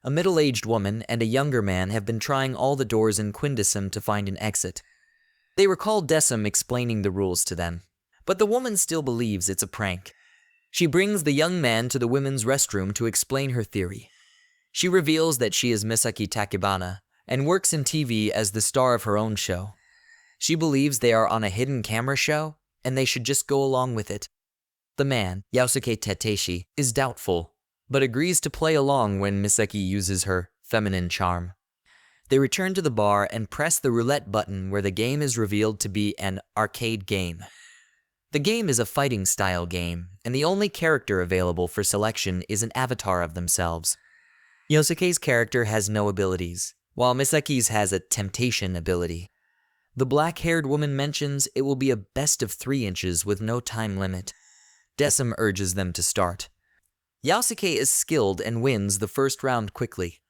A middle-aged woman and a younger man have been trying all the doors in Quindesum to find an exit. They recall Desum explaining the rules to them, but the woman still believes it's a prank. She brings the young man to the women's restroom to explain her theory. She reveals that she is Misaki Takebana and works in TV as the star of her own show. She believes they are on a hidden camera show and they should just go along with it. The man, Yaosuke Tateshi, is doubtful, but agrees to play along when Misaki uses her feminine charm. They return to the bar and press the roulette button where the game is revealed to be an arcade game. The game is a fighting-style game, and the only character available for selection is an avatar of themselves. Yosuke's character has no abilities, while Misaki's has a temptation ability. The black-haired woman mentions it will be a best of 3 inches with no time limit. Desum urges them to start. Yosuke is skilled and wins the first round quickly.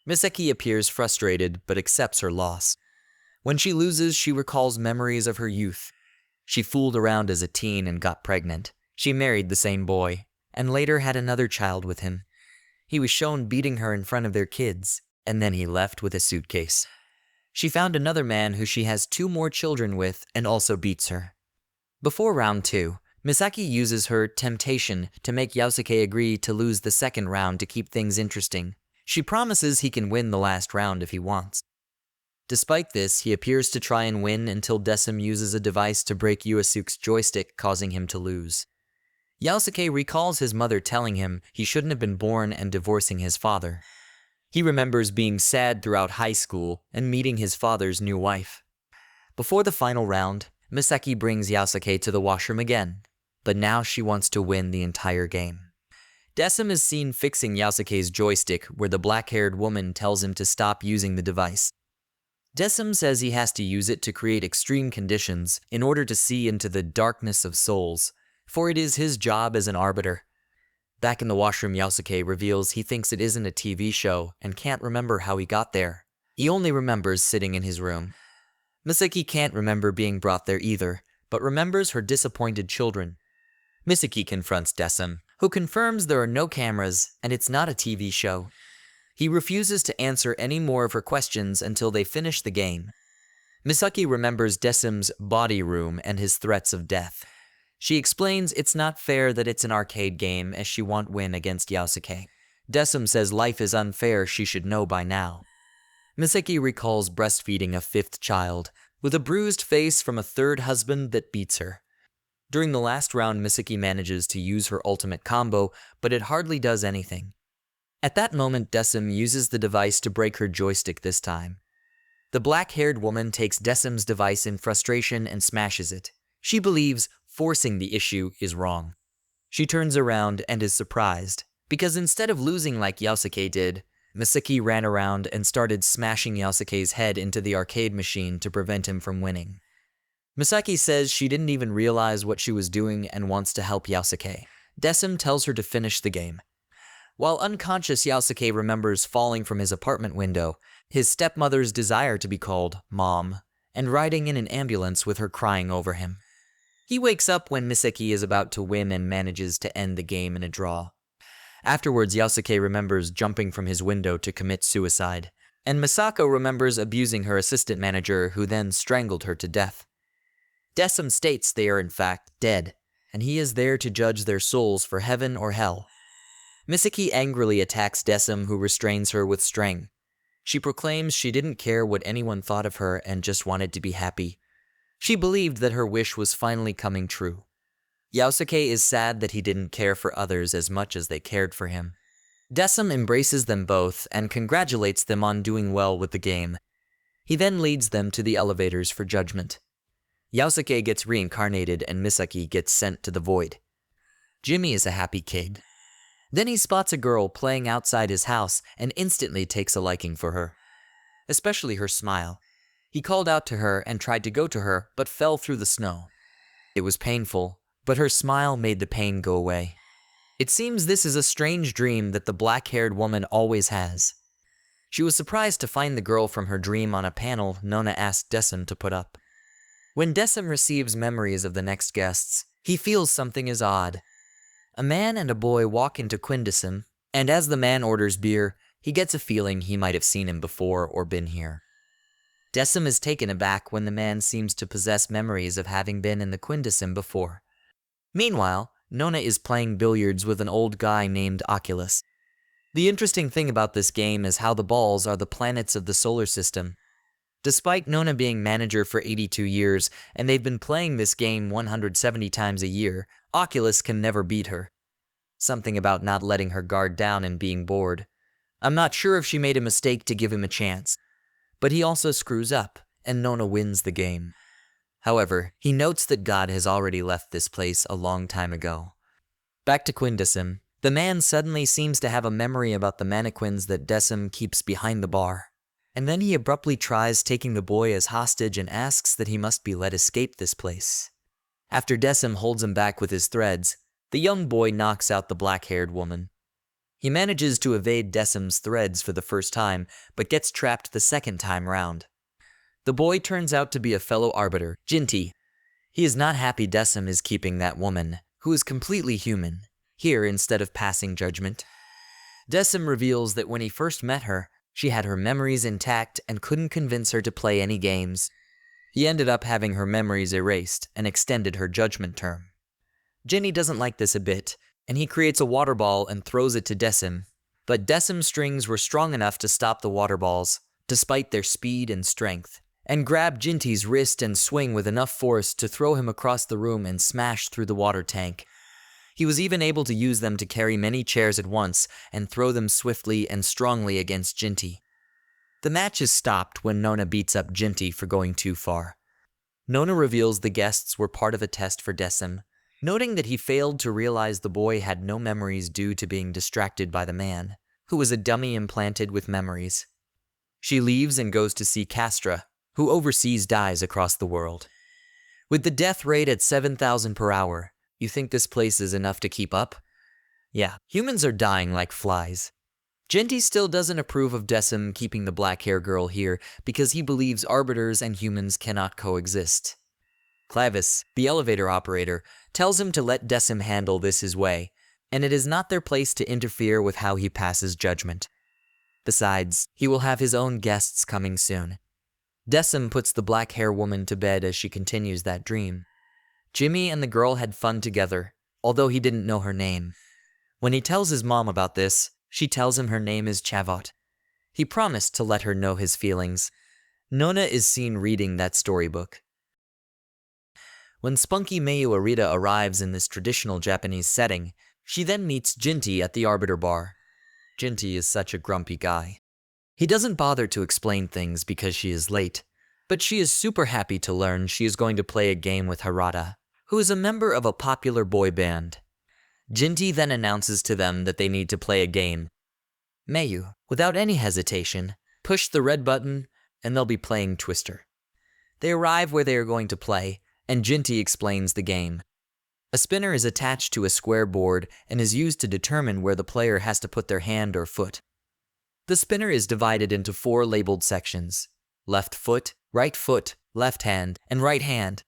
Misaki appears frustrated but accepts her loss. When she loses, she recalls memories of her youth. She fooled around as a teen and got pregnant. She married the same boy, and later had another child with him. He was shown beating her in front of their kids, and then he left with a suitcase. She found another man who she has 2 more children with and also beats her. Before round 2, Misaki uses her temptation to make Yosuke agree to lose the second round to keep things interesting. She promises he can win the last round if he wants. Despite this, he appears to try and win until Desum uses a device to break Yuasuke's joystick, causing him to lose. Yosuke recalls his mother telling him he shouldn't have been born and divorcing his father. He remembers being sad throughout high school and meeting his father's new wife. Before the final round, Misaki brings Yosuke to the washroom again, but now she wants to win the entire game. Desum is seen fixing Yosuke's joystick where the black-haired woman tells him to stop using the device. Desum says he has to use it to create extreme conditions in order to see into the darkness of souls, for it is his job as an arbiter. Back in the washroom, Yosuke reveals he thinks it isn't a TV show and can't remember how he got there. He only remembers sitting in his room. Misaki can't remember being brought there either, but remembers her disappointed children. Misaki confronts Desum, who confirms there are no cameras and it's not a TV show. He refuses to answer any more of her questions until they finish the game. Misaki remembers Desum's body room and his threats of death. She explains it's not fair that it's an arcade game as she won't win against Yosuke. Desum says life is unfair, she should know by now. Misaki recalls breastfeeding a 5th child, with a bruised face from a 3rd husband that beats her. During the last round, Misaki manages to use her ultimate combo, but it hardly does anything. At that moment, Desum uses the device to break her joystick this time. The black-haired woman takes Desum's device in frustration and smashes it. She believes forcing the issue is wrong. She turns around and is surprised, because instead of losing like Yosuke did, Misaki ran around and started smashing Yosuke's head into the arcade machine to prevent him from winning. Misaki says she didn't even realize what she was doing and wants to help Yosuke. Desum tells her to finish the game. While unconscious, Yosuke remembers falling from his apartment window, his stepmother's desire to be called Mom, and riding in an ambulance with her crying over him. He wakes up when Misaki is about to win and manages to end the game in a draw. Afterwards, Yosuke remembers jumping from his window to commit suicide, and Misako remembers abusing her assistant manager who then strangled her to death. Desum states they are in fact dead, and he is there to judge their souls for heaven or hell. Misaki angrily attacks Desum, who restrains her with string. She proclaims she didn't care what anyone thought of her and just wanted to be happy. She believed that her wish was finally coming true. Yosuke is sad that he didn't care for others as much as they cared for him. Desum embraces them both and congratulates them on doing well with the game. He then leads them to the elevators for judgment. Yosuke gets reincarnated and Misaki gets sent to the void. Jimmy is a happy kid. Then he spots a girl playing outside his house and instantly takes a liking for her, especially her smile. He called out to her and tried to go to her, but fell through the snow. It was painful, but her smile made the pain go away. It seems this is a strange dream that the black-haired woman always has. She was surprised to find the girl from her dream on a panel Nona asked Desum to put up. When Desum receives memories of the next guests, he feels something is odd. A man and a boy walk into Quindesum, and as the man orders beer, He gets a feeling he might have seen him before or been here. Decim is taken aback when the man seems to possess memories of having been in the Quindecim before. Meanwhile, Nona is playing billiards with an old guy named Oculus. The interesting thing about this game is how the balls are the planets of the solar system. Despite Nona being manager for 82 years, and they've been playing this game 170 times a year, Oculus can never beat her. Something about not letting her guard down and being bored. I'm not sure if she made a mistake to give him a chance. But he also screws up, and Nona wins the game. However, he notes that God has already left this place a long time ago. Back to Quindecim, the man suddenly seems to have a memory about the mannequins that Decim keeps behind the bar. And then he abruptly tries taking the boy as hostage and asks that he must be let escape this place. After Decim holds him back with his threads, the young boy knocks out the black-haired woman. He manages to evade Decim's threads for the first time, but gets trapped the second time round. The boy turns out to be a fellow arbiter, Jinty. He is not happy Decim is keeping that woman, who is completely human, here instead of passing judgment. Decim reveals that when he first met her, she had her memories intact and couldn't convince her to play any games. He ended up having her memories erased and extended her judgment term. Jinny doesn't like this a bit, and he creates a water ball and throws it to Decim. But Decim's strings were strong enough to stop the water balls, despite their speed and strength, and grab Jinty's wrist and swing with enough force to throw him across the room and smash through the water tank. He was even able to use them to carry many chairs at once and throw them swiftly and strongly against Jinty. The match is stopped when Nona beats up Jinty for going too far. Nona reveals the guests were part of a test for Decim, noting that he failed to realize the boy had no memories due to being distracted by the man, who was a dummy implanted with memories. She leaves and goes to see Castra, who oversees dyes across the world. With the death rate at 7,000 per hour, you think this place is enough to keep up? Yeah, humans are dying like flies. Jinty still doesn't approve of Decim keeping the black-hair girl here because he believes arbiters and humans cannot coexist. Clavis, the elevator operator, tells him to let Decim handle this his way, and it is not their place to interfere with how he passes judgment. Besides, he will have his own guests coming soon. Decim puts the black-hair woman to bed as she continues that dream. Jimmy and the girl had fun together, although he didn't know her name. When he tells his mom about this, she tells him her name is Chavot. He promised to let her know his feelings. Nona is seen reading that storybook. When spunky Mayu Arita arrives in this traditional Japanese setting, she then meets Jinty at the Arbiter Bar. Jinty is such a grumpy guy. He doesn't bother to explain things because she is late, but she is super happy to learn she is going to play a game with Harada, who is a member of a popular boy band. Jinty then announces to them that they need to play a game. Mayu, without any hesitation, push the red button and they'll be playing Twister. They arrive where they are going to play, and Jinty explains the game. A spinner is attached to a square board and is used to determine where the player has to put their hand or foot. The spinner is divided into 4 labeled sections: left foot, left hand, and right hand.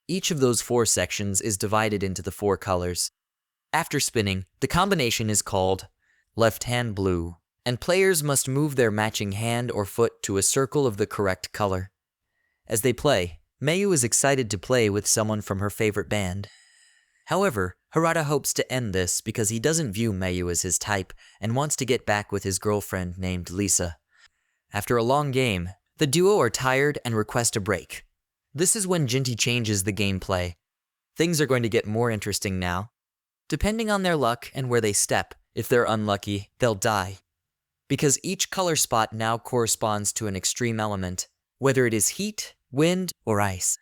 Each of those 4 sections is divided into the 4 colors. After spinning, the combination is called left hand blue, and players must move their matching hand or foot to a circle of the correct color. As they play, Mayu is excited to play with someone from her favorite band. However, Harada hopes to end this because he doesn't view Mayu as his type and wants to get back with his girlfriend named Lisa. After a long game, the duo are tired and request a break. This is when Jinty changes the gameplay. Things are going to get more interesting now. Depending on their luck and where they step, if they're unlucky, they'll die. Because each color spot now corresponds to an extreme element, whether it is heat, wind, or ice.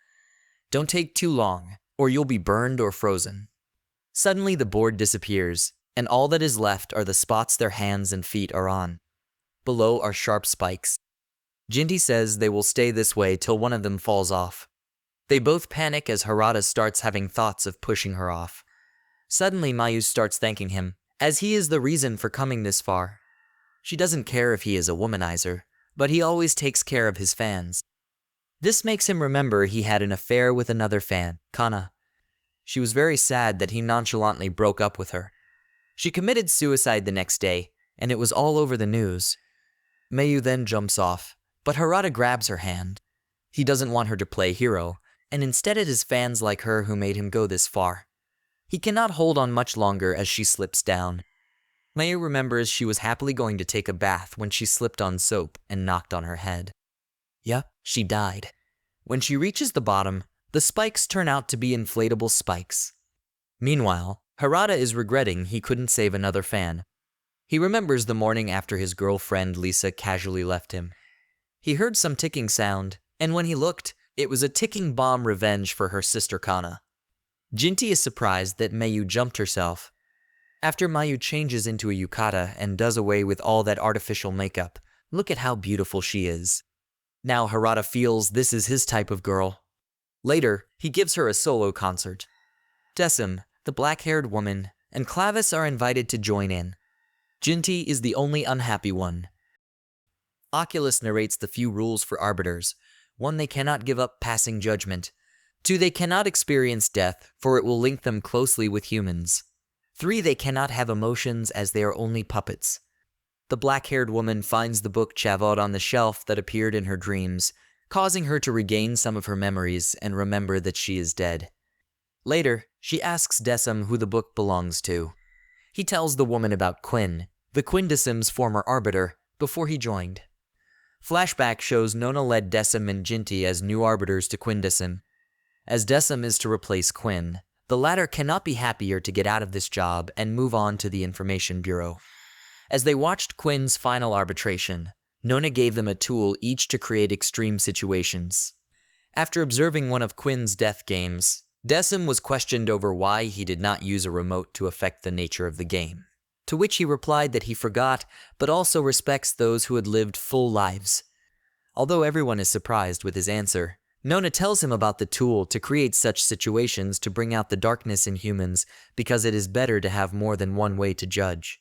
Don't take too long, or you'll be burned or frozen. Suddenly the board disappears, and all that is left are the spots their hands and feet are on. Below are sharp spikes. Jinty says they will stay this way till one of them falls off. They both panic as Harada starts having thoughts of pushing her off. Suddenly Mayu starts thanking him, as he is the reason for coming this far. She doesn't care if he is a womanizer, but he always takes care of his fans. This makes him remember he had an affair with another fan, Kana. She was very sad that he nonchalantly broke up with her. She committed suicide the next day, and it was all over the news. Mayu then jumps off, but Harada grabs her hand. He doesn't want her to play hero, and instead it is fans like her who made him go this far. He cannot hold on much longer as she slips down. Mayu remembers she was happily going to take a bath when she slipped on soap and knocked on her head. Yup, she died. When she reaches the bottom, the spikes turn out to be inflatable spikes. Meanwhile, Harada is regretting he couldn't save another fan. He remembers the morning after his girlfriend Lisa casually left him. He heard some ticking sound, and when he looked, it was a ticking bomb revenge for her sister Kana. Jinty is surprised that Mayu jumped herself. After Mayu changes into a yukata and does away with all that artificial makeup, look at how beautiful she is. Now Harada feels this is his type of girl. Later, he gives her a solo concert. Decim, the black-haired woman, and Clavis are invited to join in. Jinty is the only unhappy one. Oculus narrates the few rules for arbiters. 1. They cannot give up passing judgment. 2. They cannot experience death, for it will link them closely with humans. 3. They cannot have emotions as they are only puppets. The black-haired woman finds the book Chavod on the shelf that appeared in her dreams, causing her to regain some of her memories and remember that she is dead. Later, she asks Decim who the book belongs to. He tells the woman about Quinn, the Quindecim's former arbiter, before he joined. Flashback shows Nona led Decim and Jinty as new arbiters to Quindecim. As Decim is to replace Quinn, the latter cannot be happier to get out of this job and move on to the Information Bureau. As they watched Quinn's final arbitration, Nona gave them a tool each to create extreme situations. After observing one of Quinn's death games, Decim was questioned over why he did not use a remote to affect the nature of the game, to which he replied that he forgot, but also respects those who had lived full lives. Although everyone is surprised with his answer, Nona tells him about the tool to create such situations to bring out the darkness in humans because it is better to have more than one way to judge.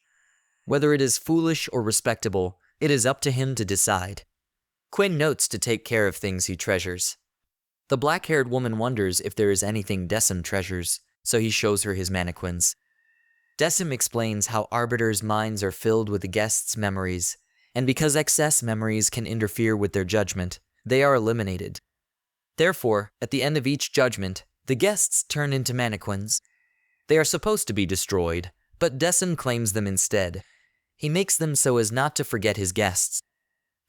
Whether it is foolish or respectable, it is up to him to decide. Quinn notes to take care of things he treasures. The black-haired woman wonders if there is anything Decim treasures, so he shows her his mannequins. Decim explains how arbiters' minds are filled with the guests' memories, and because excess memories can interfere with their judgment, they are eliminated. Therefore, at the end of each judgment, the guests turn into mannequins. They are supposed to be destroyed, but Decim claims them instead. He makes them so as not to forget his guests.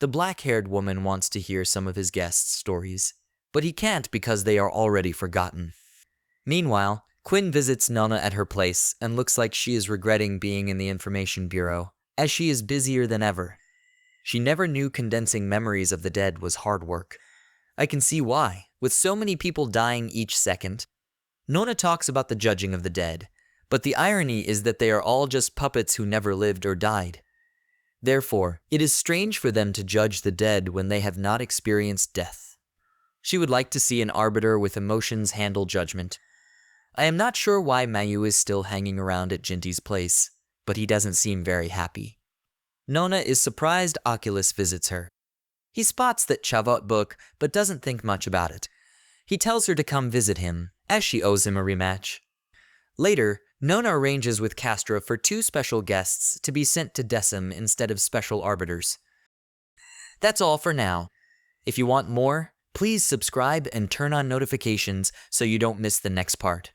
The black-haired woman wants to hear some of his guests' stories, but he can't because they are already forgotten. Meanwhile, Quinn visits Nona at her place and looks like she is regretting being in the Information Bureau, as she is busier than ever. She never knew condensing memories of the dead was hard work. I can see why, with so many people dying each second. Nona talks about the judging of the dead, but the irony is that they are all just puppets who never lived or died. Therefore, it is strange for them to judge the dead when they have not experienced death. She would like to see an arbiter with emotions handle judgment. I am not sure why Mayu is still hanging around at Jinty's place, but he doesn't seem very happy. Nona is surprised Oculus visits her. He spots that Chavot book, but doesn't think much about it. He tells her to come visit him, as she owes him a rematch. Later, Nona arranges with Castra for 2 special guests to be sent to Decim instead of special arbiters. That's all for now. If you want more, please subscribe and turn on notifications so you don't miss the next part.